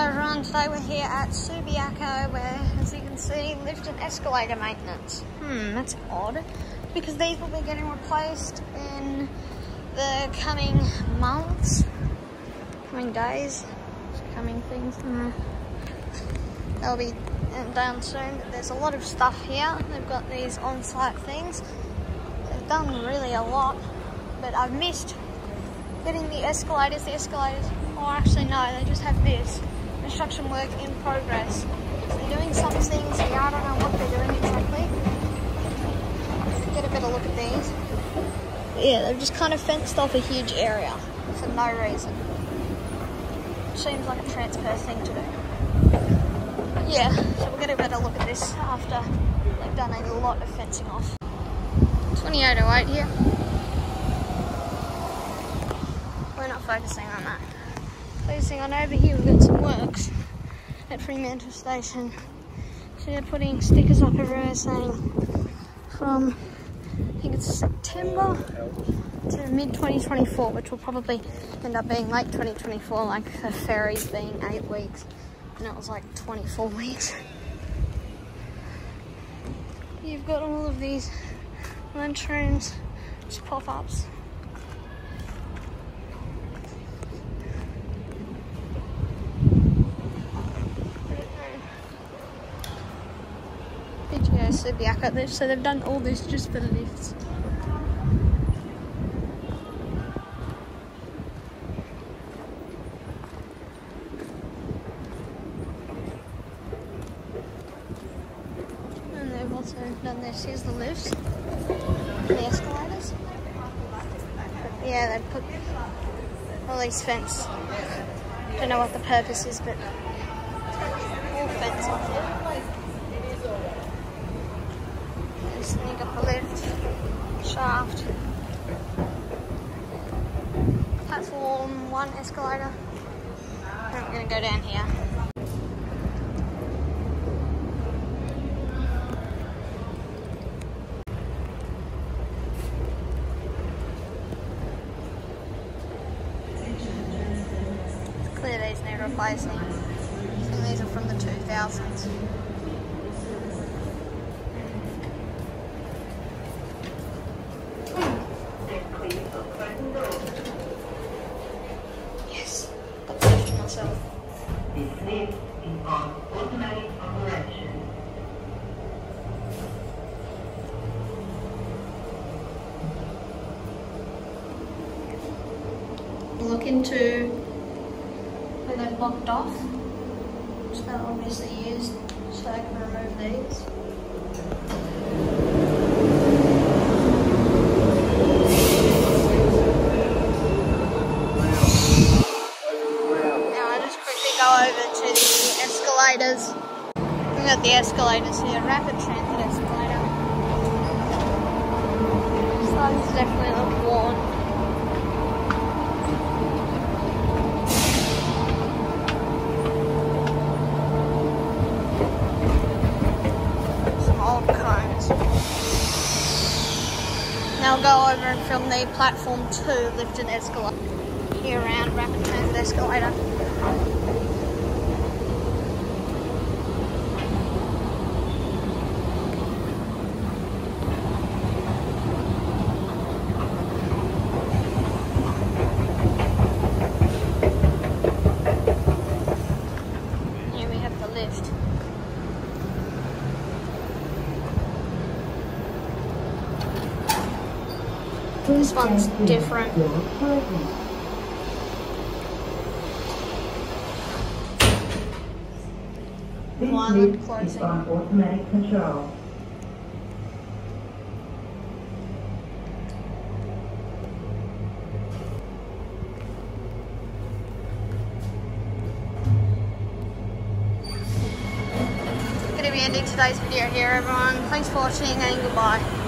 Hello everyone, today we're here at Subiaco where, as you can see, lift and escalator maintenance. That's odd, because these will be getting replaced in the coming months, coming days, coming things. They'll be done soon, but there's a lot of stuff here. They've got these on-site things. They've done really a lot, but I've missed getting the escalators. Oh, actually no, they just have this. Construction work in progress. So they're doing some things here, I don't know what they're doing exactly. Get a better look at these. But yeah, they've just kind of fenced off a huge area for no reason. Seems like a transfer thing to do. Yeah, so we'll get a better look at this after they've done a lot of fencing off. 2808 here. We're not focusing on that. Focusing on over here, we've got some works at Fremantle station. So they're putting stickers up everywhere saying from, I think it's September to mid-2024, which will probably end up being late 2024, like the ferries being 8 weeks. And it was like 24 weeks. You've got all of these lunchrooms, just pop-ups. Subiaco lift, so they've done all this just for the lifts. And they've also done this. Here's the lifts, the escalators. But yeah, they've put all these fence. Don't know what the purpose is, but all fence on here. Sneak up a lift, shaft, platform 1 escalator, and we're going to go down here. It's clear these need replacing. I think these are from the 2000s. Yes, got the lift myself. This lift is on automatic operation. Look into where they've blocked off, which they'll obviously use, so they can remove these. Over to the escalators. We've got the escalators here, rapid transit escalator. Starting to definitely look worn. Some old cones. Now we'll go over and film the platform 2 lift and escalator. Here around rapid transit escalator. Lift. This one's different. Violent closing. On automatic control. Going to be ending today's video here, everyone. Thanks for watching and goodbye.